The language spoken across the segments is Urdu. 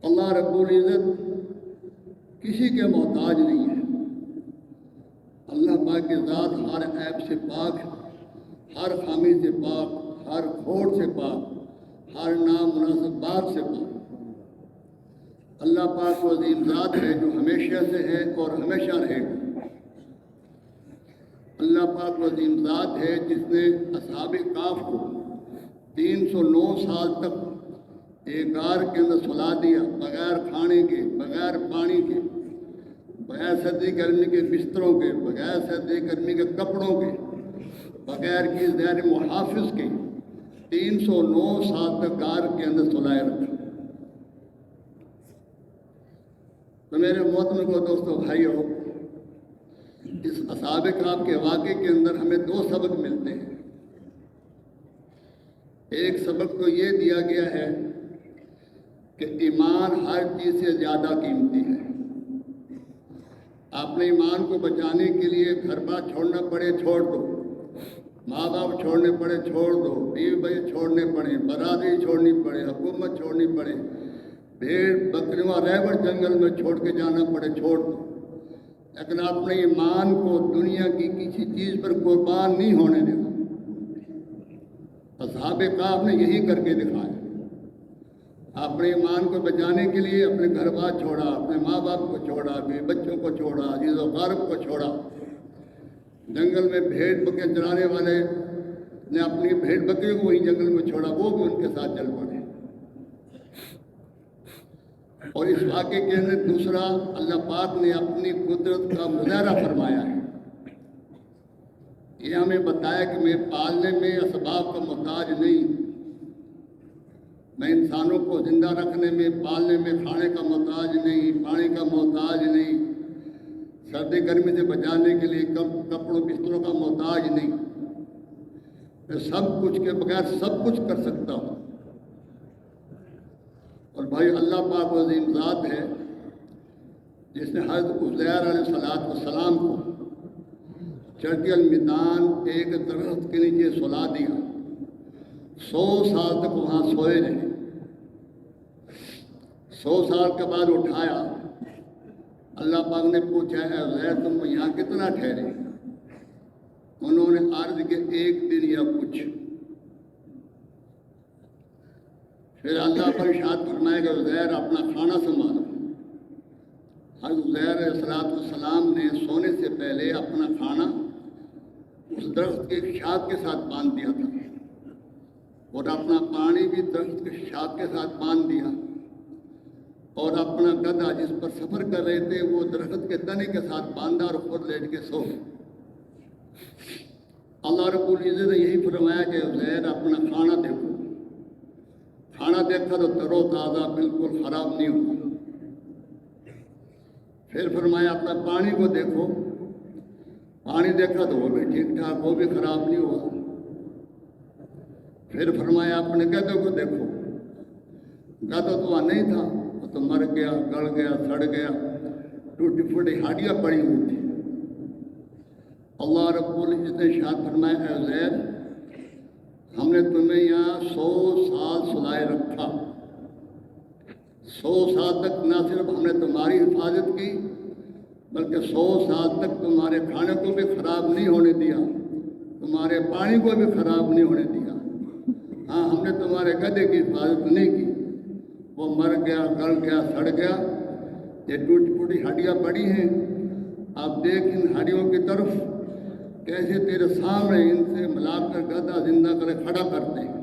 اللہ رب العزت کسی کے محتاج نہیں ہے۔ اللہ پاک کی ذات ہر عیب سے پاک ہے، ہر خامی سے پاک، ہر کھوٹ سے پاک، ہر نامناسب بات سے پاک۔ اللہ پاک وہ عظیم ذات ہے جو ہمیشہ سے ہے اور ہمیشہ رہے گا۔ اللہ پاک وہ عظیم ذات ہے جس نے اصحاب کہف کو 309 سال تک ایک غار کے اندر سلا دیا، بغیر کھانے کے، بغیر پانی کے، بغیر سردی گرمی کے بستروں کے، بغیر سردی گرمی کے کپڑوں کے، بغیر کی زیر محافظ کے 309 سال تک غار کے اندر سلائے رکھا۔ تو میرے محترم کو دوستو بھائیو، اس اصحاب کہف کے واقعے کے اندر ہمیں 2 سبق ملتے ہیں۔ ایک سبق تو یہ دیا گیا ہے کہ ایمان ہر چیز سے زیادہ قیمتی ہے۔ اپنے ایمان کو بچانے کے لیے گھر بار چھوڑنا پڑے چھوڑ دو، ماں باپ چھوڑنے پڑے چھوڑ دو، بیوی بچے چھوڑنے پڑے، برادری چھوڑنی پڑے، حکومت چھوڑنی پڑے، بھیڑ بکریاں رہبر جنگل میں چھوڑ کے جانا پڑے چھوڑ دو، لیکن اپنے ایمان کو دنیا کی کسی چیز پر قربان نہیں ہونے دینا۔ اصحاب کہف نے یہی کر کے دکھایا۔ اپنے ایمان کو بچانے کے لیے اپنے گھر بار چھوڑا، اپنے ماں باپ کو چھوڑا، بیوی بچوں کو چھوڑا، عزیز و اقارب کو چھوڑا۔ جنگل میں بھیڑ بکریاں چرانے والے نے اپنی بھیڑ بکریوں کو وہی جنگل میں چھوڑا، وہ بھی ان کے ساتھ چل پڑے۔ اور اس واقعے کے اندر دوسرا، اللہ پاک نے اپنی قدرت کا مظاہرہ فرمایا ہے۔ یہ ہمیں بتایا کہ میں پالنے میں اسباب کا محتاج نہیں، میں انسانوں کو زندہ رکھنے میں، پالنے میں کھانے کا محتاج نہیں، پانی کا محتاج نہیں، سردی گرمی سے بچانے کے لیے کپڑوں بستروں کا محتاج نہیں۔ میں سب کچھ کے بغیر سب کچھ کر سکتا ہوں۔ اور بھائی اللہ پاک وہ عظیم ذات ہے جس نے حضرت عزیر علیہ السلام کو چرتی المیدان ایک درخت کے نیچے سلا دیا، 100 سال تک وہاں سوئے رہے۔ 100 سال کے بعد اٹھایا، اللہ پاک نے پوچھا اے عزیر تم یہاں کتنا ٹھہرے؟ انہوں نے عرض کہ 1 دن یا کچھ۔ پھر اللہ پر ارشاد فرمائے گا عزیر اپنا کھانا سنبھالو۔ حضرت عزیر علیہ السلام نے سونے سے پہلے اپنا کھانا اس درخت کے شاخ کے ساتھ باندھ دیا تھا، اور اپنا پانی بھی درخت کے شاخ کے ساتھ باندھ دیا، اور اپنا گدھا جس پر سفر کر رہے تھے وہ درخت کے تنے کے ساتھ باندھا اور خود لیٹ کے سو گئے۔ اللہ رب العزت نے یہی فرمایا کہ عزیر اپنا کھانا دیکھو۔ کھانا دیکھا تو تر و تازہ بالکل خراب نہیں ہوا۔ پھر فرمایا اپنا پانی کو دیکھو، پانی دیکھا تو وہ بھی ٹھیک ٹھاک، وہ بھی خراب نہیں ہوا۔ پھر فرمایا اپنے گدھے کو دیکھو، گدھا تو وہاں نہیں تھا، وہ تو مر گیا، گل گیا، سڑ گیا، ٹوٹی پھوٹی ہڈیاں پڑی ہوئی تھی۔ اللہ رب العزت نے ارشاد فرمایا اے عزیر ہم نے تمہیں یہاں 100 سال سلائے رکھا، 100 سال تک نہ صرف ہم نے تمہاری حفاظت کی بلکہ 100 سال تک تمہارے کھانے کو بھی خراب نہیں ہونے دیا، تمہارے پانی کو بھی خراب نہیں ہونے دیا۔ ہاں ہم نے تمہارے گدھے کی حفاظت نہیں کی، وہ مر گیا، گل گیا، سڑ گیا، یہ ٹوٹی پھوٹی ہڈیاں پڑی ہیں، اب دیکھ ان ہڈیوں کی طرف کیسے تیرے سامنے ان سے ملا کر گدھا زندہ کر کھڑا کرتے ہیں۔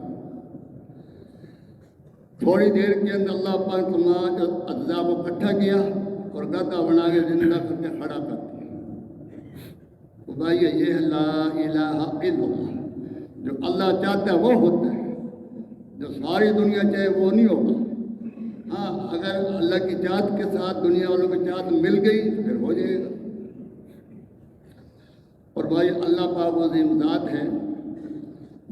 تھوڑی دیر کے اندر اللہ پاک تمہارے اجزاء کو اکٹھا کیا اور گدھا بنا کے زندہ کر کے کھڑا کرتے ہیں۔ تو بھائی یہ لا الہ الا اللہ، جو اللہ چاہتا ہے وہ ہوتا ہے، جو ساری دنیا چاہے وہ نہیں ہوگا۔ ہاں اگر اللہ کی چاہت کے ساتھ دنیا والوں کی چاہت مل گئی پھر ہو جائے گا۔ اور بھائی اللہ پاک وہ عظیم ذات ہے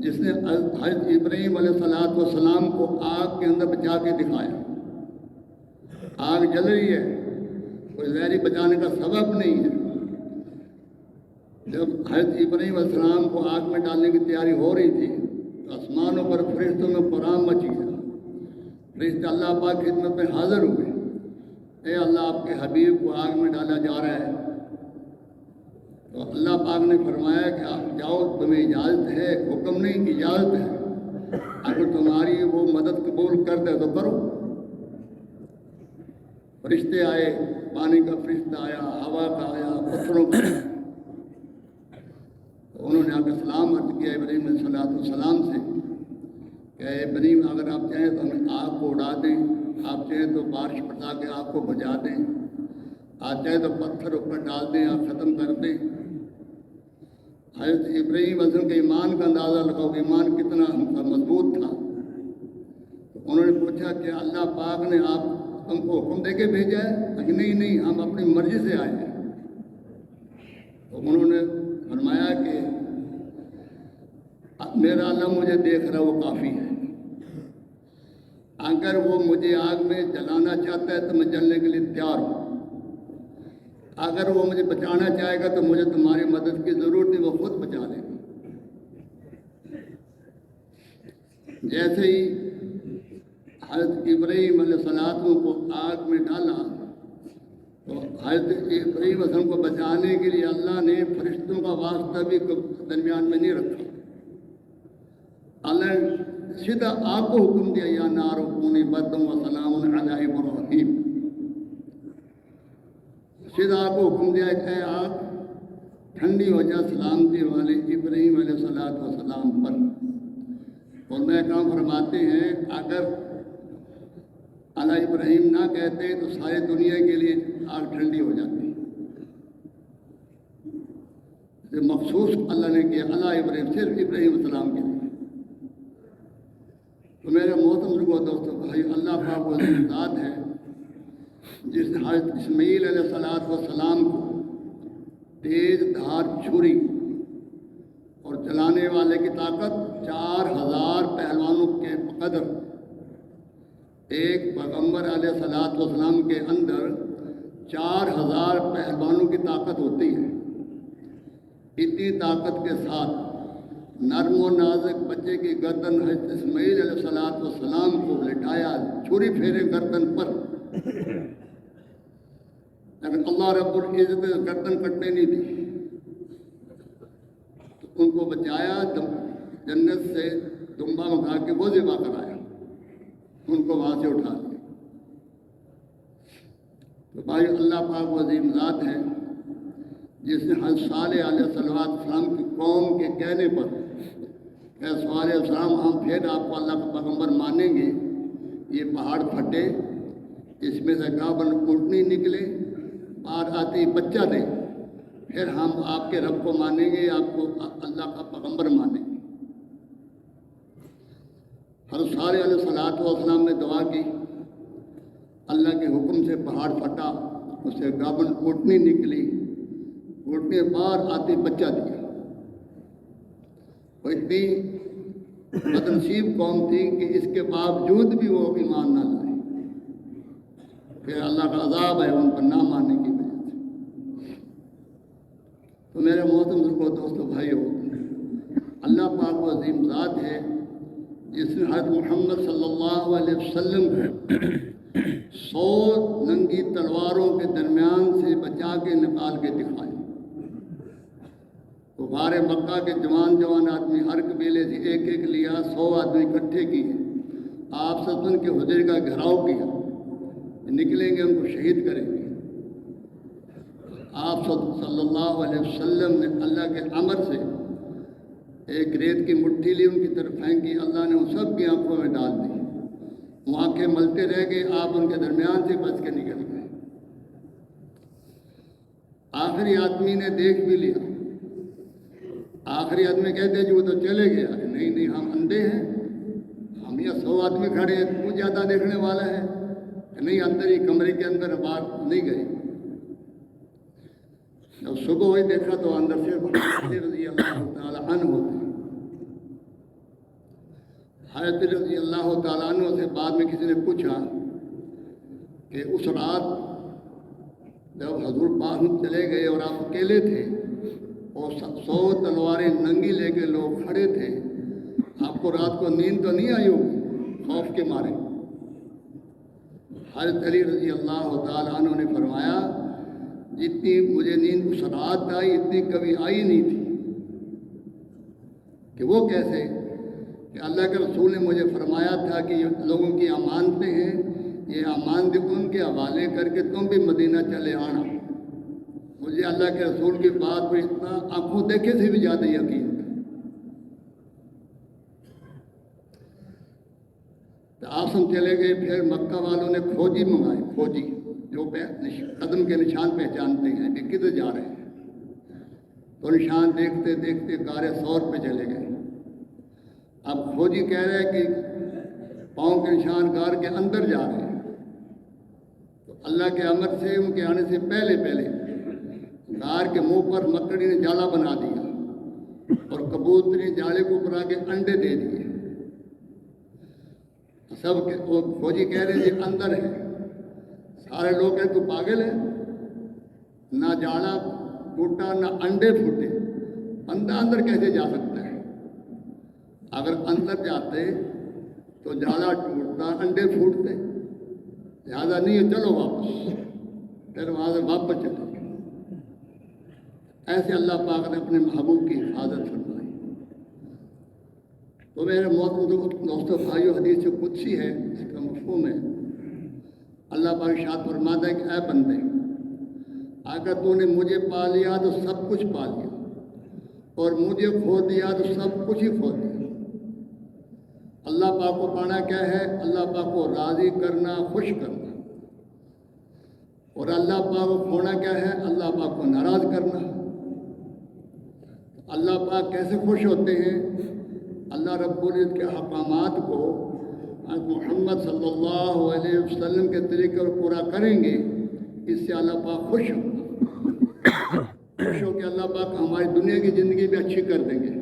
جس نے حضرت ابراہیم علیہ السلام کو آگ کے اندر بچا کے دکھایا۔ آگ جل رہی ہے، کوئی زہری بچانے کا سبب نہیں ہے۔ جب حضرت ابراہیم علیہ السلام کو آگ میں ڈالنے کی تیاری ہو رہی تھی تو آسمانوں پر فرشتوں میں قرآن مچی ہے، فرشتے اللہ پاک کی خدمت میں حاضر ہوئے، اے اللہ آپ کے حبیب کو آگ میں ڈالا جا رہا ہے۔ تو اللہ پاک نے فرمایا کہ آپ جاؤ، تمہیں اجازت ہے، حکم نہیں اجازت ہے، اگر تمہاری وہ مدد قبول کر دے تو کرو۔ فرشتے آئے، پانی کا فرشتہ آیا، ہوا کا آیا، پتھروں کا آیا۔ تو انہوں نے آ کے سلام عرض کیا ابراہیم علیہ السلام سے کہ اے ابراہیم، اگر آپ چاہیں تو ہم آگ کو اڑا دیں، آپ چاہیں تو بارش برسا کے آگ کو بجھا دیں، آپ چاہیں تو پتھر اوپر ڈال دیں، آپ ختم کر دیں۔ حضرت ابراہیم علیہ السلام کے ایمان کا اندازہ لگاؤ کہ ایمان کتنا ان کا مضبوط تھا۔ تو انہوں نے پوچھا کہ اللہ پاک نے آپ تم کو حکم دے کے بھیجا ہے؟ کہ نہیں، ہم اپنی مرضی سے آئے ہیں۔ تو انہوں نے فرمایا کہ میرا اللہ مجھے دیکھ رہا وہ کافی ہے، اگر وہ مجھے آگ میں جلانا چاہتا ہے تو میں جلنے کے لیے تیار ہوں، اگر وہ مجھے بچانا چاہے گا تو مجھے تمہاری مدد کی ضرورت نہیں، وہ خود بچا لے گا۔ جیسے ہی حضرت ابراہیم علیہ السلام کو آگ میں ڈالا تو حضرت ابراہیم علیہ السلام کو بچانے کے لیے اللہ نے فرشتوں کا واسطہ بھی درمیان میں نہیں رکھا۔ اللہ نے سیدھا آگ کو حکم دیا، یا نار کونی بردم و سلام علی ابراہیم، سیدھا آگ کو حکم دیا کہ اے آگ ٹھنڈی ہو جا سلامتی والے ابراہیم علیہ السلام پر۔ اور میں کام فرماتے ہیں اگر علی ابراہیم نہ کہتے تو ساری دنیا کے لیے آگ ٹھنڈی ہو جاتی۔ مخصوص اللہ نے کیا علی ابراہیم، صرف ابراہیم السلام کے لیے۔ تو میرے محترم دوستو بھائی، اللہ پاک وہ ذات ہے جس نے حضرت اسماعیل علیہ السلام کو تیز دھار چھری اور چلانے والے کی طاقت 4000 پہلوانوں کے قدر، ایک پیغمبر علیہ السلام کے اندر 4000 پہلوانوں کی طاقت ہوتی ہے۔ اتنی طاقت کے ساتھ نرم و نازک بچے کی گردن حضرت اسماعیل علیہ السلام کو لٹایا، چھری پھیرے گردن پر، لیکن اللہ رب العزت نے گردن کٹنے نہیں دی، تو ان کو بچایا، جنت سے دمبا منگا کے وہ ذبح کرایا، ان کو وہاں سے اٹھا لیا۔ تو بھائی اللہ پاک وہ عظیم ذات ہے جس نے حضرت صالح علیہ السلام کی قوم کے کہنے پر کہ صالح علیہ السلام ہم پھر آپ کو اللہ کا پیغمبر مانیں گے، یہ پہاڑ پھٹے، اس میں سے گابن اونٹنی نکلے، باہر آتے ہی بچہ دے، پھر ہم آپ کے رب کو مانیں گے، آپ کو اللہ کا پیغمبر مانیں گے۔ حضرت صالح علیہ السلام نے دعا کی، اللہ کے حکم سے پہاڑ پھٹا، اس سے گابن اونٹنی نکلی، اونٹنی باہر آتے بچہ دیا۔ وہ اتنی بدنصیب قوم تھی کہ اس کے باوجود بھی وہ ایمان نہ لائے، پھر اللہ کا عذاب ہے ان پر نہ ماننے کی وجہ سے۔ تو میرے محترم دوستو بھائیو، اللہ پاک وہ عظیم ذات ہے جس نے حضرت محمد صلی اللہ علیہ وسلم کو 100 ننگی تلواروں کے درمیان سے بچا کے نکال کے دکھایا۔ غار مکہ کے جوان آدمی ہر قبیلے سے ایک ایک لیا، 100 آدمی اکٹھے کیے، آپ سب کے حجرے کا گھیراؤ کیا، نکلیں گے ان کو شہید کریں گے۔ آپ صلی اللہ علیہ وسلم نے اللہ کے امر سے ایک ریت کی مٹھی لی، ان کی طرف پھینکی، اللہ نے ان سب کی آنکھوں میں ڈال دی، وہ آنکھیں ملتے رہ گئے، آپ ان کے درمیان سے بچ کے نکل گئے۔ آخری آدمی نے دیکھ بھی لیا، آخری آدمی کہتے جو وہ تو چلے گیا، نہیں ہم اندھے ہیں، ہم یہ 100 آدمی کھڑے ہیں، تو زیادہ دیکھنے والا ہے، نہیں اندر ہی کمرے کے اندر باہر نہیں گئے۔ جب صبح ہوئی دیکھا تو اندر سے حضرت رضی اللہ تعالیٰ عنہ ہوتے، حضرت رضی اللہ تعالیٰ عنہ سے بعد میں کسی نے پوچھا کہ اس رات جب حضور پاک چلے گئے اور آپ اکیلے تھے اور 100 تلواریں ننگی لے کے لوگ کھڑے تھے، آپ کو رات کو نیند تو نہیں آئی ہوگی خوف کے مارے؟ حضرت علی رضی اللہ تعالیٰ عنہ نے فرمایا جتنی مجھے نیند اس رات آئی اتنی کبھی آئی نہیں تھی. کہ وہ کیسے؟ کہ اللہ کے رسول نے مجھے فرمایا تھا کہ یہ لوگوں کی امانتیں ہیں، یہ امانت ان کے حوالے کر کے تم بھی مدینہ چلے آنا. مجھے اللہ کے رسول کی بات پر اتنا آنکھوں دیکھے سے بھی زیادہ یقین تھا. تو آسم چلے گئے. پھر مکہ والوں نے کھوجی منگائے، کھوجی جو قدم کے نشان پہچانتے ہیں کہ کدھر جا رہے ہیں. تو نشان دیکھتے دیکھتے کارے 100 پہ چلے گئے. اب کھوجی کہہ رہے ہیں کہ پاؤں کے نشان گار کے اندر جا رہے ہیں. تو اللہ کے امر سے ان کے آنے سے پہلے گار کے منہ پر مکڑی نے جالا بنا دیا اور کبوتر نے جالے کو اوپر آ کے انڈے دے دیے. سب وہ فوجی کہہ رہے ہیں یہ اندر ہے. سارے لوگ کہتے تو پاگل ہے، نہ جالا ٹوٹا نہ انڈے پھوٹے، بندہ اندر کیسے جا سکتا ہے؟ اگر اندر جاتے تو جالا ٹوٹتا انڈے پھوٹتے. زیادہ نہیں ہے، چلو واپس. پھر وہاں سے واپس چلے. ایسے اللہ پاک نے اپنے محبوب کی حفاظت فرمائی. تو میرے محترم دوستوں بھائیو، حدیث جو قدسی ہے اس کا مفہوم ہے اللہ پاک ارشاد فرماتا ہے کہ اے بندے، اگر تو نے مجھے پا لیا تو سب کچھ پا لیا، اور مجھے کھو دیا تو سب کچھ ہی کھو دیا. اللہ پاک کو پانا کیا ہے؟ اللہ پاک کو راضی کرنا، خوش کرنا. اور اللہ پاک کو کھونا کیا ہے؟ اللہ پاک کو ناراض کرنا. اللہ پاک کیسے خوش ہوتے ہیں؟ اللہ رب العزت کے احکامات کو محمد صلی اللہ علیہ وسلم کے طریقے پر پورا کریں گے، اس سے اللہ پاک خوش ہو. خوش ہو کہ اللہ پاک ہماری دنیا کی زندگی بھی اچھی کر دیں گے،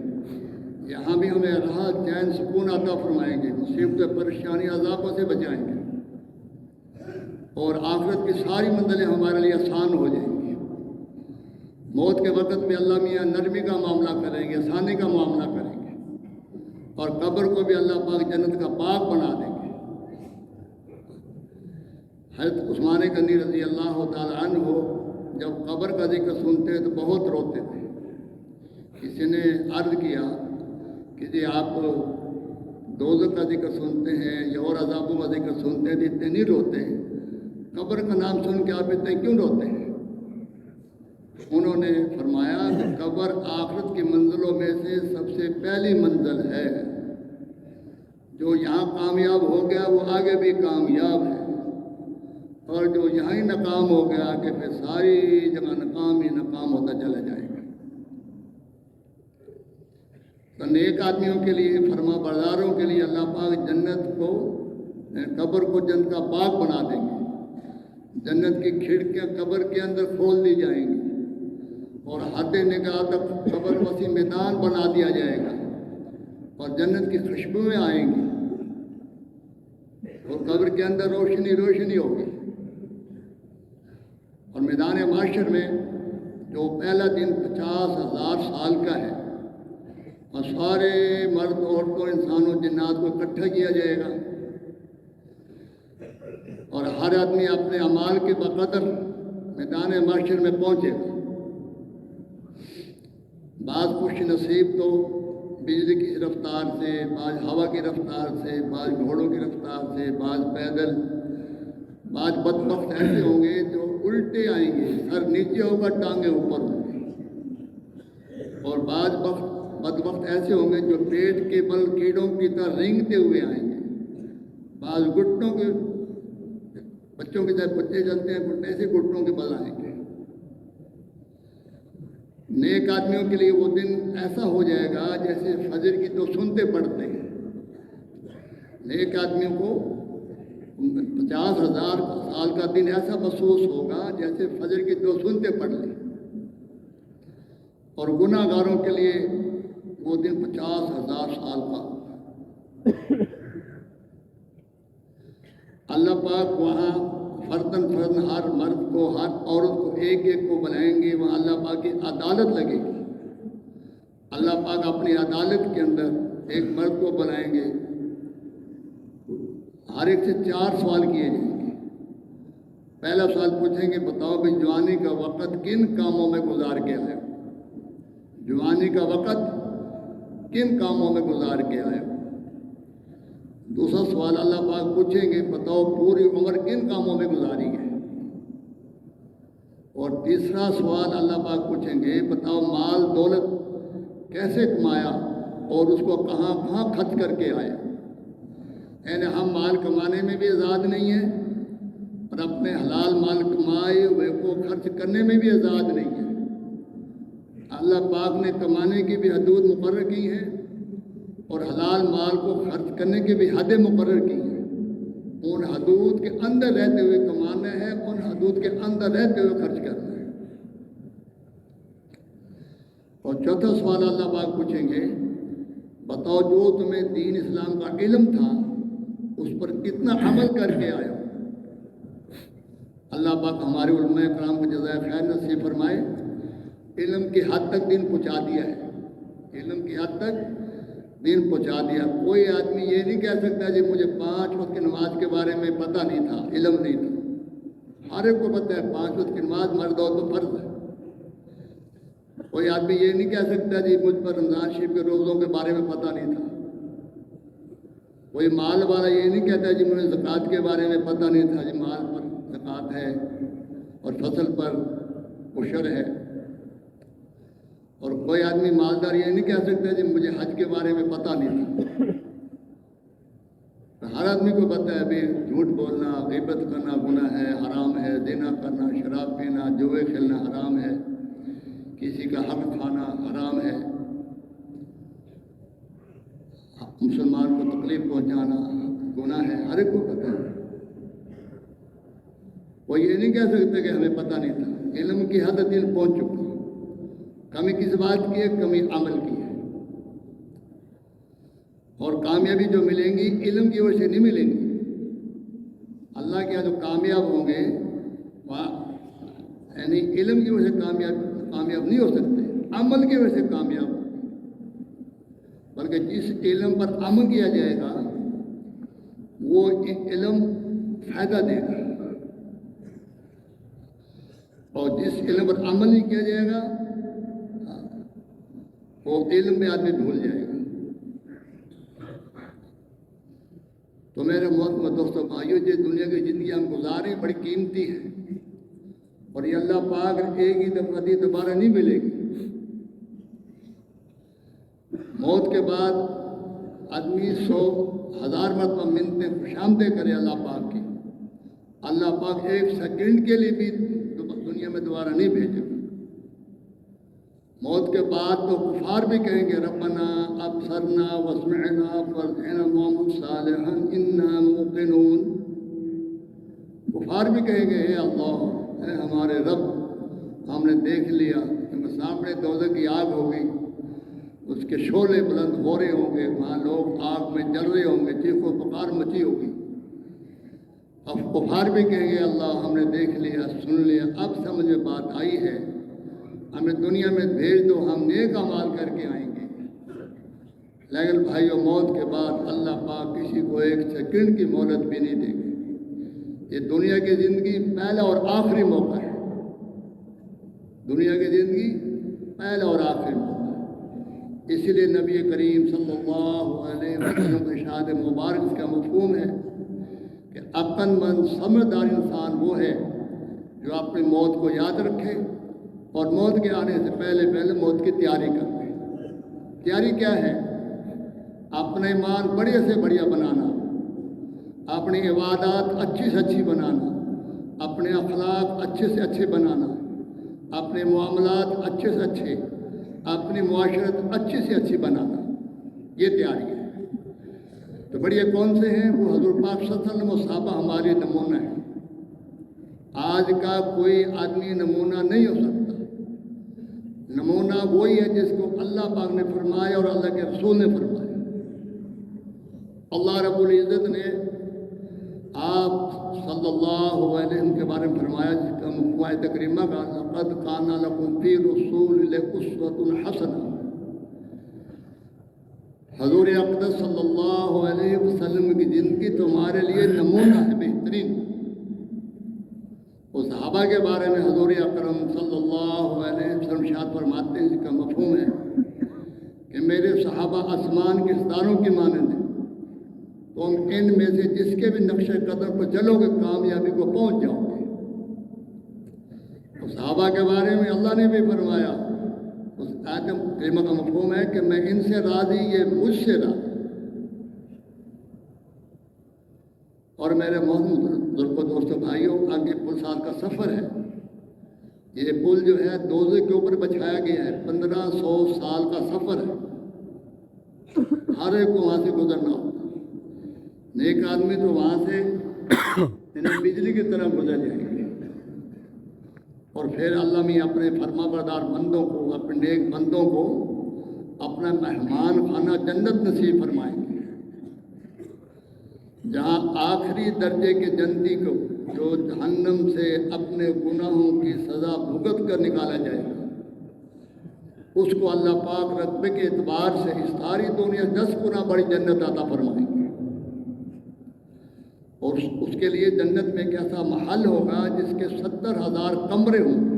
یہاں بھی ہمیں راحت چین سکون عطا فرمائیں گے، مصیبت پریشانی عذابوں سے بچائیں گے، اور آخرت کی ساری منزلیں ہمارے لیے آسان ہو جائیں گی. موت کے وقت میں اللہ میاں نرمی کا معاملہ کریں گے، آسانی کا معاملہ کریں گے، اور قبر کو بھی اللہ پاک جنت کا باغ بنا دیں گے. حضرت عثمان غنی رضی اللہ تعالیٰ عنہ جب قبر کا ذکر سنتے تو بہت روتے تھے. کسی نے عرض کیا کہ جی آپ دوزخ کا ذکر سنتے ہیں یا اور عذابوں کا ذکر سنتے ہیں تو اتنے نہیں روتے ہیں، قبر کا نام سن کے آپ اتنے کیوں روتے ہیں؟ انہوں نے فرمایا کہ قبر آخرت کی منزلوں میں سے سب سے پہلی منزل ہے. جو یہاں کامیاب ہو گیا وہ آگے بھی کامیاب ہے، اور جو یہاں ہی ناکام ہو گیا کہ پھر ساری جگہ ناکام ہی ناکام ہوتا چلا جائے گا. تو نیک آدمیوں کے لیے، فرما برداروں کے لیے اللہ پاک جنت کو، قبر کو جنت کا باغ بنا دیں گے. جنت کی کھڑکیاں قبر کے اندر کھول دی جائیں گی، اور حد نگاہ تک قبر وسیع میدان بنا دیا جائے گا، اور جنت کی خوشبوئیں آئیں گی، اور قبر کے اندر روشنی روشنی ہوگی. اور میدان معاشر میں جو پہلا دن 50,000 سال کا ہے، اور سارے مرد عورتوں انسانوں جنات کو اکٹھا کیا جائے گا، اور ہر آدمی اپنے اعمال کے بقدر میدان معاشر میں پہنچے گا. بعض خوش نصیب تو بجلی کی رفتار سے، بعض ہوا کی رفتار سے، بعض گھوڑوں کی رفتار سے، بعض پیدل. بعض بدبخت ایسے ہوں گے جو الٹے آئیں گے، سر نیچے ہوگا ٹانگیں اوپر ہوں گے. اور بعض بدبخت ایسے ہوں گے جو پیٹ کے بل کیڑوں کی طرح رینگتے ہوئے آئیں گے. بعض گھٹنوں کے، بچوں کے جب بچے چلتے ہیں گھٹنے سے گھٹنوں کے بل آئیں گے. نیک آدمیوں کے لیے وہ دن ایسا ہو جائے گا جیسے فجر کی تو سنتے پڑھتے ہیں. نیک آدمیوں کو 50,000 سال کا دن ایسا محسوس ہوگا جیسے فجر کی دو سنتے پڑھ لیں. اور گناہ گاروں کے لیے وہ دن 50,000 سال کا. اللہ پاک وہاں فردن ہر مرد کو، ہر عورت کو، ایک ایک کو بلائیں گے. وہاں اللہ پاک کی عدالت لگے گی. اللہ پاک اپنی عدالت کے اندر ایک مرد کو بلائیں گے، ہر ایک سے 4 سوال کیے جائیں گے. پہلا سوال پوچھیں گے بتاؤ کہ جوانی کا وقت کن کاموں میں گزار کے آئے ہو؟ جوانی کا وقت کن کاموں میں گزار کے آئے ہو؟ دوسرا سوال اللہ پاک پوچھیں گے بتاؤ پوری عمر کن کاموں میں گزاری ہے؟ اور تیسرا سوال اللہ پاک پوچھیں گے بتاؤ مال دولت کیسے کمایا اور اس کو کہاں کہاں خرچ کر کے آیا؟ یعنی ہم مال کمانے میں بھی آزاد نہیں ہیں اور اپنے حلال مال کمائے ہوئے کو خرچ کرنے میں بھی آزاد نہیں ہے۔ اللہ پاک نے کمانے کی بھی حدود مقرر کی ہیں اور حلال مال کو خرچ کرنے کی بھی حدیں مقرر کی ہیں۔ ان حدود کے اندر رہتے ہوئے کمانا ہے، ان حدود کے اندر رہتے ہوئے خرچ کرنا ہے۔ اور چوتھا سوال اللہ پاک پوچھیں گے بتاؤ جو تمہیں دین اسلام کا علم تھا اس پر کتنا عمل کر کے آئے ہو؟ اللہ پاک ہمارے علماء کرام کو جزائے خیر نصیب فرمائے۔ علم کی حد تک دین پہنچا دیا ہے، علم کی حد تک دین پہنچا دیا۔ کوئی آدمی یہ نہیں کہہ سکتا جی مجھے 5 وقت کی نماز کے بارے میں پتہ نہیں تھا، علم نہیں تھا۔ ہر ایک کو پتہ ہے 5 وقت کی نماز مرد ہو تو فرض ہے۔ کوئی آدمی یہ نہیں کہہ سکتا جی مجھ پر رمضان شریف کے روزوں کے بارے میں پتہ نہیں تھا۔ کوئی مال والا یہ نہیں کہتا جی مجھے زکوٰۃ کے بارے میں پتہ نہیں تھا، جی مال پر زکوٰۃ ہے اور فصل پر عشر ہے۔ اور کوئی آدمی مالدار یہ نہیں کہہ سکتا جی مجھے حج کے بارے میں پتہ نہیں تھا۔ ہر آدمی کو پتہ ہے بھی جھوٹ بولنا، غیبت کرنا گناہ ہے، حرام ہے، زنا کرنا، شراب پینا، جوئے کھیلنا حرام ہے، کسی کا حق کھانا حرام ہے، مسلمان کو تکلیف پہنچانا گناہ ہے، ہر ایک کو پتہ ہے۔ وہ یہ نہیں کہہ سکتے کہ ہمیں پتہ نہیں تھا۔ علم کی حد دل پہنچ چکی ہے۔ کمی کس بات کی ہے؟ کمی عمل کی ہے۔ اور کامیابی جو ملیں گی علم کی وجہ سے نہیں ملیں گی۔ اللہ کے یہاں جو کامیاب ہوں گے یعنی علم کی وجہ سے کامیاب نہیں ہو سکتے، عمل کی وجہ سے کامیاب ہوں گے۔ بلکہ جس علم پر عمل کیا جائے گا وہ علم فائدہ دے گا، اور جس علم پر عمل نہیں کیا جائے گا وہ علم میں آدمی بھول جائے گا۔ تو میرے محترم دوستوں بھائیوں، یہ دنیا کی زندگی ہم گزاریں بڑی قیمتی ہے، اور یہ اللہ پاک ایک ہی دفعہ دی دوبارہ نہیں ملے گی۔ موت کے بعد آدمی 100,000 مرتبہ منتیں خوشامدیں کرے اللہ پاک کی، اللہ پاک 1 سیکنڈ کے لیے بھی دنیا میں دوبارہ نہیں بھیجے گا۔ موت کے بعد تو کفار بھی کہیں گے ربنا ابصرنا واسمعنا فارجعنا نعمل صالحا انا موقنون۔ کفار بھی کہیں گے اے اللہ، اے ہمارے رب، ہم نے دیکھ لیا کہ سامنے دوزخ کی آگ ہوگی، اس کے شعلے بلند ہو رہے ہوں گے، وہاں لوگ آگ میں جل رہے ہوں گے، چیخ و پکار مچی ہوگی۔ اب کفار بھی کہیں گے اللہ ہم نے دیکھ لیا، سن لیا، اب سمجھ میں بات آئی ہے، ہمیں دنیا میں بھیج دو، ہم نیک اعمال کر کے آئیں گے۔ لیکن بھائیو، موت کے بعد اللہ پاک کسی کو 1 سیکنڈ کی مہلت بھی نہیں دے گی۔ یہ دنیا کی زندگی پہلا اور آخری موقع ہے، دنیا کی زندگی پہلا اور آخری موقع ہے۔ اسی لیے نبی کریم صلی اللہ علیہ وسلم کے ارشاد مبارک اس کا مفہوم ہے کہ عقل مند سمجھدار انسان وہ ہے جو اپنی موت کو یاد رکھے اور موت کے آنے سے پہلے موت کی تیاری کر لے۔ تیاری کیا ہے؟ اپنا ایمان بڑے سے بڑھیا بنانا، اپنی عبادات اچھی سے اچھی بنانا، اپنے اخلاق اچھے سے اچھے بنانا، اپنے معاملات اچھے سے اچھے، اپنی معاشرت اچھی سے اچھی بنانا، یہ تیاری ہے۔ تو بڑھیا کون سے ہیں؟ وہ حضور پاک صلی اللہ علیہ وسلم و صحابہ ہمارے نمونہ ہیں۔ آج کا کوئی آدمی نمونہ نہیں ہو سکتا۔ نمونہ وہی ہے جس کو اللہ پاک نے فرمایا اور اللہ کے رسول نے فرمایا۔ اللہ رب العزت نے آپ صلی اللہ علیہ وسلم کے بارے میں فرمایا، جس کا مفہوم تکریمہ کا لقد کان لکم فی رسول اللہ اسوۃ حسنہ۔ حضور اقدس صلی اللہ علیہ وسلم کی زندگی تمہارے لیے نمونہ ہے، بہترین۔ وہ صحابہ کے بارے میں حضور اکرم صلی اللہ علیہ وسلم ارشاد فرماتے ہیں، اس کا مفہوم ہے کہ میرے صحابہ آسمان کے ستاروں کی مانند ہیں، تم ان میں سے جس کے بھی نقش قدم پر چلو گے کامیابی کو پہنچ جاؤ گے۔ تو صحابہ کے بارے میں اللہ نے بھی فرمایا، اس آیت کریمہ کا مفہوم ہے کہ میں ان سے راضی، یہ مجھ سے راضی۔ اور میرے محترم بزرگوں، دوستوں، بھائیوں، آگے پل سال کا سفر ہے۔ یہ پل جو ہے دوزخ کے اوپر بچھایا گیا ہے، 1500 سال کا سفر ہے، ہر ایک کو وہاں سے گزرنا ہوگا۔ نیک آدمی تو وہاں سے بجلی کی طرح گزر جائیں گے، اور پھر اللہ میں اپنے فرما بردار بندوں کو، اپنے نیک بندوں کو اپنا مہمان خانہ جنت نصیب فرمائیں گے، جہاں آخری درجے کے جنتی کو جو جہنم سے اپنے گناہوں کی سزا بھگت کر نکالا جائے گا، اس کو اللہ پاک رتبے کے اعتبار سے اس ساری دنیا 10 گنا بڑی جنت عطا فرمائیں گے۔ اور اس کے لیے جنت میں ایک ایسا محل ہوگا جس کے 70,000 کمرے ہوں گے،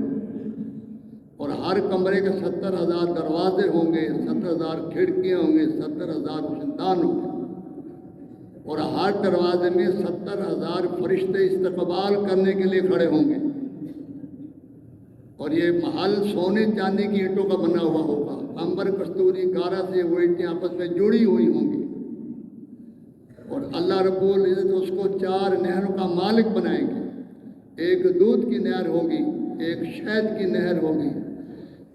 اور ہر کمرے کے 70,000 دروازے ہوں گے، 70,000 کھڑکیاں ہوں گے، 70,000 روشندان ہوں گے، اور ہر دروازے میں 70,000 فرشتے استقبال کرنے کے لیے کھڑے ہوں گے، اور یہ محل سونے چاندی کی اینٹوں کا بنا ہوا ہوگا، عنبر کستوری گارا سے وہ اینٹیں آپس میں جڑی ہوئی ہوں گی، اور اللہ رب العزت اس کو 4 نہروں کا مالک بنائیں گے۔ ایک دودھ کی نہر ہوگی، ایک شہد کی نہر ہوگی،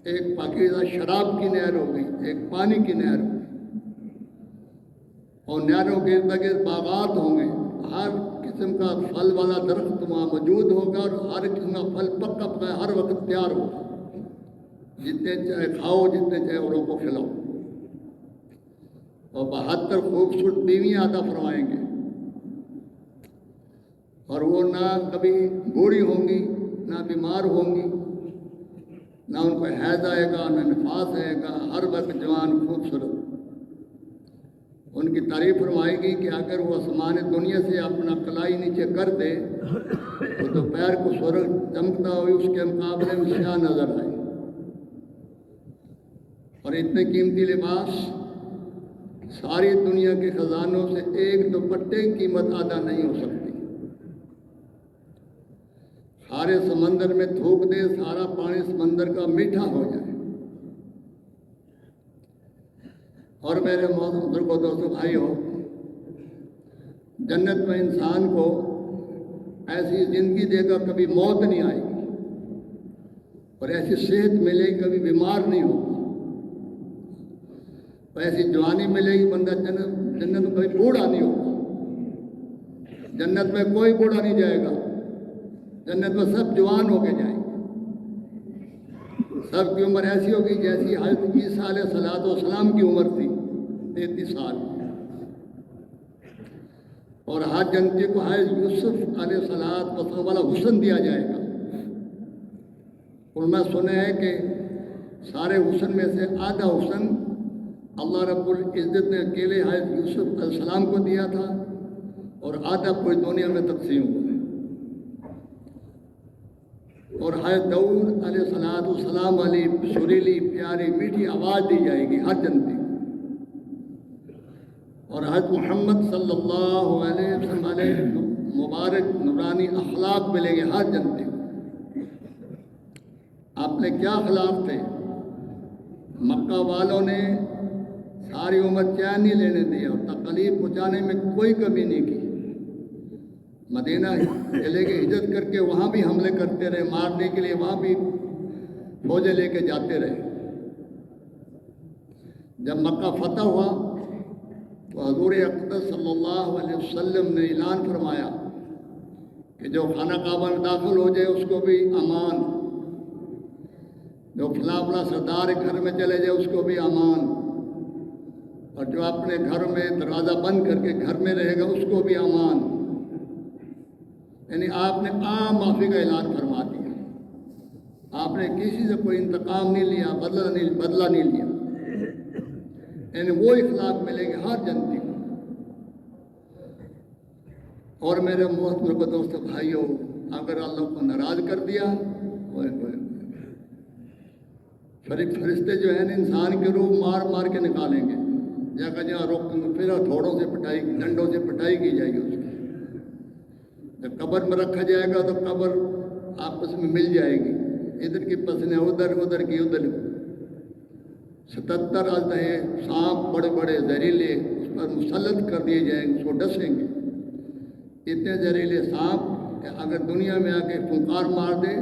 ایک پاکیزہ شراب کی نہر ہوگی، ایک پانی کی نہر ہوگی، اور نہروں کے ارد گرد باغات ہوں گے، ہر قسم کا پھل والا درخت وہاں موجود ہوگا، اور ہر قسم کا پھل پکا پکا ہر وقت تیار ہوگا، جتنے چاہے کھاؤ، جتنے چاہے اوروں کو کھلاؤ، اور 72 خوبصورت بیویاں عطا فرمائیں گے، اور وہ نہ کبھی بوڑھی ہوں گی، نہ بیمار ہوں گی، نہ ان کو حیض آئے گا، نہ نفاس آئے گا، ہر وقت جوان خوبصورت۔ ان کی تعریف فرمائے گی کہ اگر وہ آسمان دنیا سے اپنا کلائی نیچے کر دے تو دوپہر کو سورج چمکتا ہوئی اس کے مقابلے میں سیاہ نظر آئے، اور اتنے قیمتی لباس ساری دنیا کے خزانوں سے ایک دوپٹے کی قیمت ادا نہیں ہو سکتی۔ سارے سمندر میں تھوک دے، سارا پانی سمندر کا میٹھا ہو جائے۔ اور میرے معزز بزرگوں، دوستوں، بھائیوں، جنت میں انسان کو ایسی زندگی دے گا کبھی موت نہیں آئے گی، اور ایسی صحت ملے گی کبھی بیمار نہیں ہوگا، ایسی جوانی ملے گی بندہ جنت میں کوئی بوڑھا نہیں ہوگا، جنت میں کوئی بوڑھا نہیں جائے گا، جنت میں سب جوان ہو کے جائیں گے، سب کی عمر ایسی ہوگی جیسی حضرت عیسیٰ علیہ السلام کی عمر تھی، 33 سال، اور ہر جنتی کو حضرت یوسف علیہ السلام والا حسن دیا جائے گا۔ اور میں سنا ہے کہ سارے حسن میں سے آدھا حسن اللہ رب العزت نے اکیلے حضرت یوسف علیہ السلام کو دیا تھا، اور آدھا پوری دنیا میں تقسیم ہوا ہے، اور حضرت داؤد علیہ السلام والی سریلی پیاری میٹھی آواز دی جائے گی ہر جنتی کو، اور حضرت محمد صلی اللہ علیہ وسلم علیہ مبارک نورانی اخلاق ملیں گے ہر جنتی کو۔ آپ نے کیا اخلاق تھے؟ مکہ والوں نے ساری عمر چین نہیں لینے دیا، اور تکلیف پہنچانے میں کوئی کمی نہیں کی۔ مدینہ چلے کے ہجرت کر کے وہاں بھی حملے کرتے رہے، مارنے کے لیے وہاں بھی فوجیں لے کے جاتے رہے۔ جب مکہ فتح ہوا تو حضور اقدس صلی اللہ علیہ وسلم نے اعلان فرمایا کہ جو خانہ کعبہ میں داخل ہو جائے اس کو بھی امان، جو فلاں فلاں سردار گھر میں چلے جائے اس کو بھی امان، اور جو اپنے گھر میں دروازہ بند کر کے گھر میں رہے گا اس کو بھی امان۔ یعنی آپ نے عام معافی کا اعلان فرما دیا، آپ نے کسی سے کوئی انتقام نہیں لیا، بدلہ نہیں لیا، یعنی وہ اخلاق ملے گے ہر جنتی کو۔ اور میرے محترم دوستو بھائیوں، اگر اللہ کو ناراض کر دیا، فرشتے جو ہیں انسان کے روح مار مار کے نکالیں گے، جگہ جہاں روکیں گے، پھر ہتھوڑوں سے پٹائی، ڈنڈوں سے پٹائی کی جائے گی اس کی۔ جب قبر میں رکھا جائے گا تو قبر آپس میں مل جائے گی، ادھر کی پسنے ادھر، ادھر کی ادھر۔ 77 آتے ہیں سانپ بڑے بڑے زہریلے اس پر مسلط کر دیے جائیں گے، اس کو ڈسیں گے۔ اتنے زہریلے سانپ کہ اگر دنیا میں آ کے پھنکار مار دے،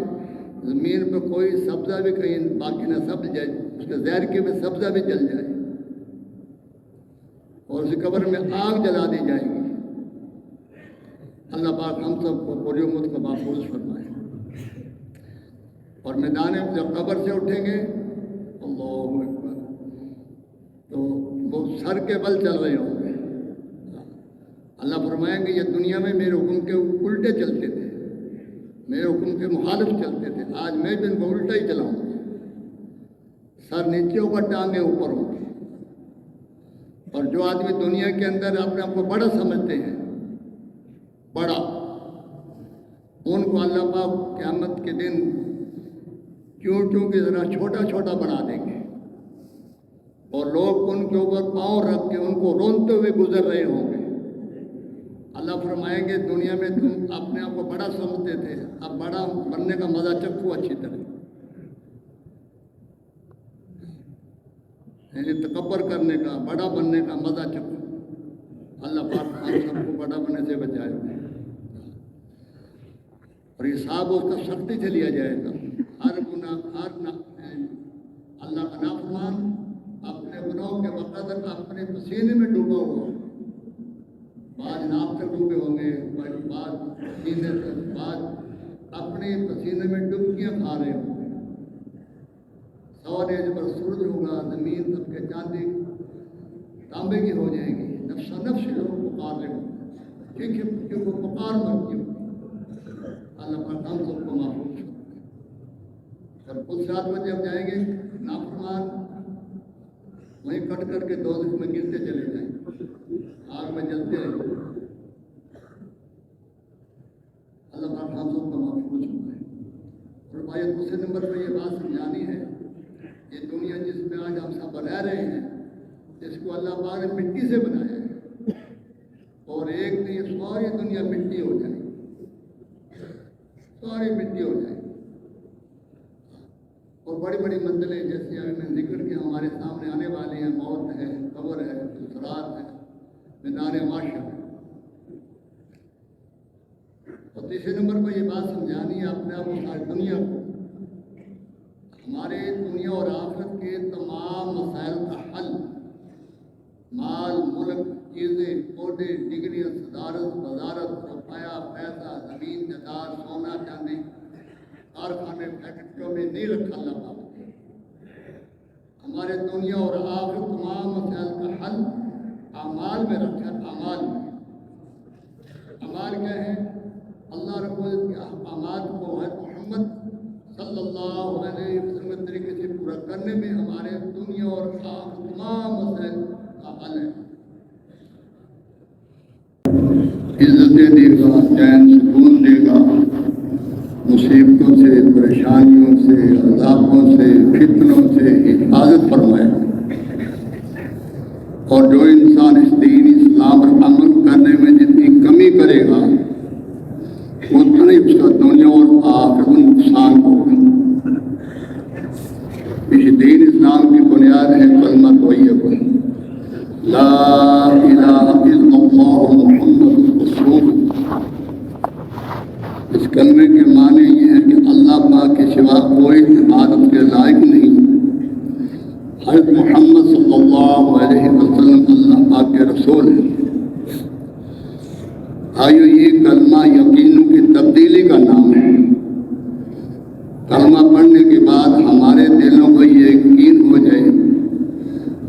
زمین پہ کوئی سبزہ بھی کہیں باقی نہ سبز جائے، اس کے زہر کے میں سبزہ بھی جل جائے، اور اسی قبر میں آگ جلا دی جائے گی۔ اللہ پاک ہم سب کو پوری امت کو محفوظ فرمائے۔ اور میدان جب قبر سے اٹھیں گے، اللہ اکبر، تو وہ سر کے بل چل رہے ہوں گے۔ اللہ فرمائیں گے یہ دنیا میں میرے حکم کے الٹے چلتے تھے، میرے حکم کے مخالف چلتے تھے، آج میں بھی ان کو الٹا ہی چلاؤں گا۔ سر نیچے ہوگا، ٹانگیں اوپر ہوں گی۔ اور جو آدمی دنیا کے اندر اپنے آپ کو بڑا سمجھتے ہیں، بڑا، ان کو اللہ پاک قیامت کے دن چونٹوں کی ذرا چھوٹا چھوٹا بنا دیں گے، اور لوگ ان کے اوپر پاؤں رکھ کے ان کو رونتے ہوئے گزر رہے ہوں گے۔ اللہ فرمائیں گے دنیا میں تم اپنے آپ کو بڑا سمجھتے تھے، اب بڑا بننے کا مزہ چکھو اچھی طرح، یعنی تکبر کرنے کا، بڑا بننے کا مزہ چکھو۔ اللہ پاک ہم سب کو بڑا بننے سے بچائے، اور حساب اس کا سختی سے لیا جائے گا۔ ہر گناہ، اللہ کا نافرمان اپنے گناہوں کے مقدر اپنے پسینے میں ڈوبا ہوا، بعض ناپ سے ڈوبے ہوں گے، بعض پسینے سے، بعض اپنے پسینے میں ڈبکیاں کھا رہے ہوں گے۔ سورے پر سورج ہوگا، زمین تب کے چاندی تانبے کی ہو جائے گی، نفس نفس لوگ پکار رہے ہوں گے، کیونکہ وہ پکار مرتی ہوں۔ اللہ پاک ہم سب کو محفوظ کرے۔ اور کچھ رات میں جب جائیں گے نافرمان وہیں کٹ کر کے دوزخ میں گرتے چلے جائیں، آگ میں جلتے رہیں۔ اللہ پاک ہم سب کو محفوظ کرے۔ اور بھائی دوسرے نمبر پہ یہ بات سمجھانی ہے، یہ دنیا جس میں آج ہم سب رہ رہے ہیں، اس کو اللہ پاک نے مٹی سے بنایا ہے، اور ایک نہیں ساری دنیا مٹی ہو جائے، ساری مٹی ہو جائے، اور بڑی بڑی منزلیں جیسے ابھی میں ذکر کیا ہمارے سامنے آنے والی ہیں، موت ہے، قبر ہے، سکرات ہے، میدان معاشر ہے۔ اور تیسرے نمبر پر یہ بات سمجھانی ہے اپنے آپ کو، ساری دنیا کو، ہمارے دنیا اور آخرت کے تمام مسائل کا حل، مال، ملک، چیزیں، عہدے، ڈگریاں، صدارت، وزارت، روپیہ، پیسہ، زمین جائیداد، سونا چاندی، کارخانے، فیکٹریوں میں نہیں رکھا اللہ پاک نے۔ ہمارے دنیا اور آخرت تمام مسائل کا حل اعمال میں رکھا ہے۔ اعمال کیا ہے؟ اللہ رب العزت کے احکامات کو محمد صلی اللہ علیہ وسلم کے طریقے سے پورا کرنے میں ہمارے دنیا اور آخرت تمام مسائل کا حل ہے۔ عزتیں دے گا، چین سکون دے گا، مصیبتوں سے، پریشانیوں سے، عذابوں سے، فتنوں سے حفاظت فرمائے۔ اور جو انسان اس دین اسلام پر عمل کرنے میں جتنی کمی کرے گا اتنا ہی اس کا دنیا اور آخرت میں نقصان ہوگا۔ اس دین اسلام کی بنیاد ہے کلمہ طیبہ، لا الہ الا اللہ محمد رسول۔ اس کلمے کے معنی یہ ہے کہ اللہ پاک کے سوا کوئی عبادت کے لائق نہیں، حضرت محمد صلی اللہ علیہ وسلم اللہ پاک کے رسول ہیں۔ آئیو یہ کلمہ یقینوں کی تبدیلی کا نام ہے۔ کلمہ پڑھنے کے بعد ہمارے دلوں کو یہ یقین ہو جائے،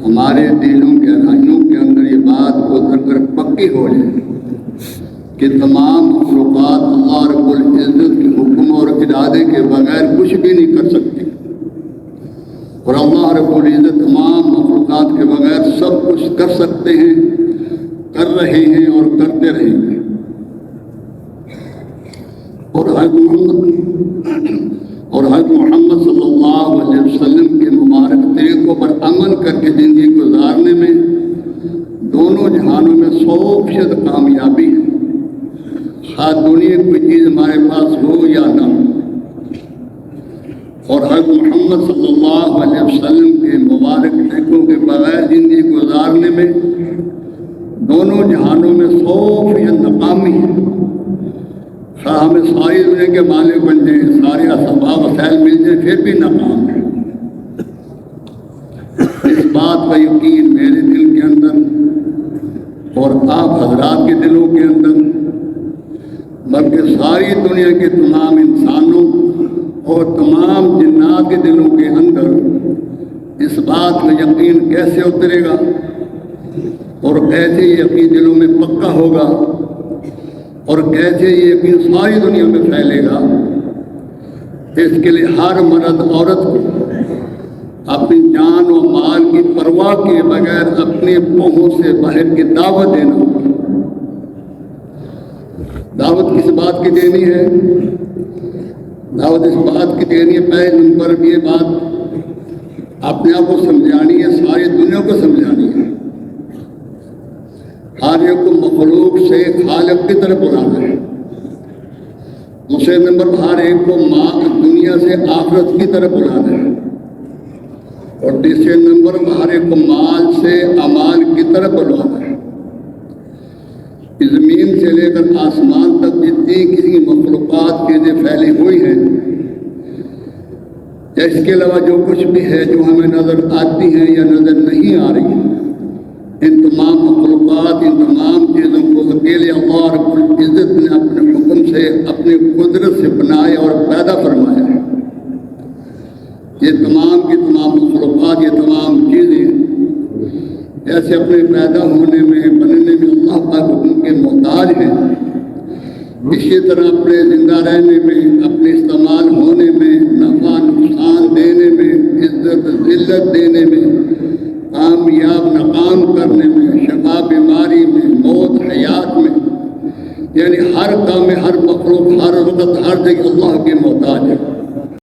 ہمارے دلوں کے گہرائیوں کے اندر یہ بات اتر کر پکی ہو جائے کہ تمام مخلوقات اللہ رب العزت کے حکم اور ارادے کے بغیر کچھ بھی نہیں کر سکتی، اور اللہ رب العزت تمام مخلوقات کے بغیر سب کچھ کر سکتے ہیں، کر رہے ہیں اور کرتے رہیں گے۔ اور حضرت محمد صلی اللہ علیہ وسلم کے مبارک طریقوں پر عمل کر کے زندگی گزارنے میں دونوں جہانوں میں 100% کامیابی ہے، خواہ دنیا کوئی چیز ہمارے پاس ہو یا نہ ہو۔ اور حضرت محمد صلی اللہ علیہ وسلم کے مبارک طریقوں کے بغیر زندگی گزارنے میں دونوں جہانوں میں 100% ناکامی ہے، خواہ ہمیں ساری دنیا کے مالک بن جائیں، سارے اسباب وسائل مل جائیں، پھر بھی ناکام ہے۔ اس بات کا یقین میرے دل کے اندر اور آپ حضرات کے دلوں کے اندر، بلکہ ساری دنیا کے تمام انسانوں اور تمام جنات کے دلوں کے اندر اس بات کا یقین کیسے اترے گا اور کیسے یہ یقین دلوں میں پکا ہوگا اور کیسے یہ یقین ساری دنیا میں پھیلے گا؟ اس کے لیے ہر مرد عورت کو اپنی جان و مال کی پرواہ کیے بغیر اپنے پہنچ سے باہر کی دعوت دینا ہوگی۔ دعوت کس بات کی دینی ہے؟ دعوت اس بات کی دینی ہے، پہلے نمبر پر یہ بات اپنے آپ کو سمجھانی ہے، ساری دنیا کو سمجھانی ہے، ہر ایک کو مخلوق سے خالق کی طرف بلانا ہے۔ دوسرے نمبر پر ہر ایک کو دنیا سے آخرت کی طرف بلانا ہے، اور تیسرے نمبر پر ہر ایک کو مال سے اعمال کی طرف بلانا ہے۔ زمین سے لے کر آسمان تک جتنی کسی مخلوقات چیزیں پھیلی ہوئی ہیں، یا اس کے علاوہ جو کچھ بھی ہے جو ہمیں نظر آتی ہیں یا نظر نہیں آ رہی، ان تمام مخلوقات، ان تمام چیزوں کو اکیلے اللہ رب العزت نے اپنے حکم سے، اپنی قدرت سے بنایا اور پیدا فرمایا ہے۔ یہ تمام کی تمام مخلوقات، یہ تمام چیزیں ایسے اپنے پیدا ہونے میں، بننے میں اللہ پاک حکم کے محتاج ہیں، اسی طرح اپنے زندہ رہنے میں، اپنے استعمال ہونے میں، نفع نقصان دینے میں، عزت ذلت دینے میں، کامیاب ناکام کرنے میں، شفا بیماری میں، موت حیات میں، یعنی ہر کام میں، ہر مخلوق ہر وقت ہر جگہ اللہ کے محتاج ہے۔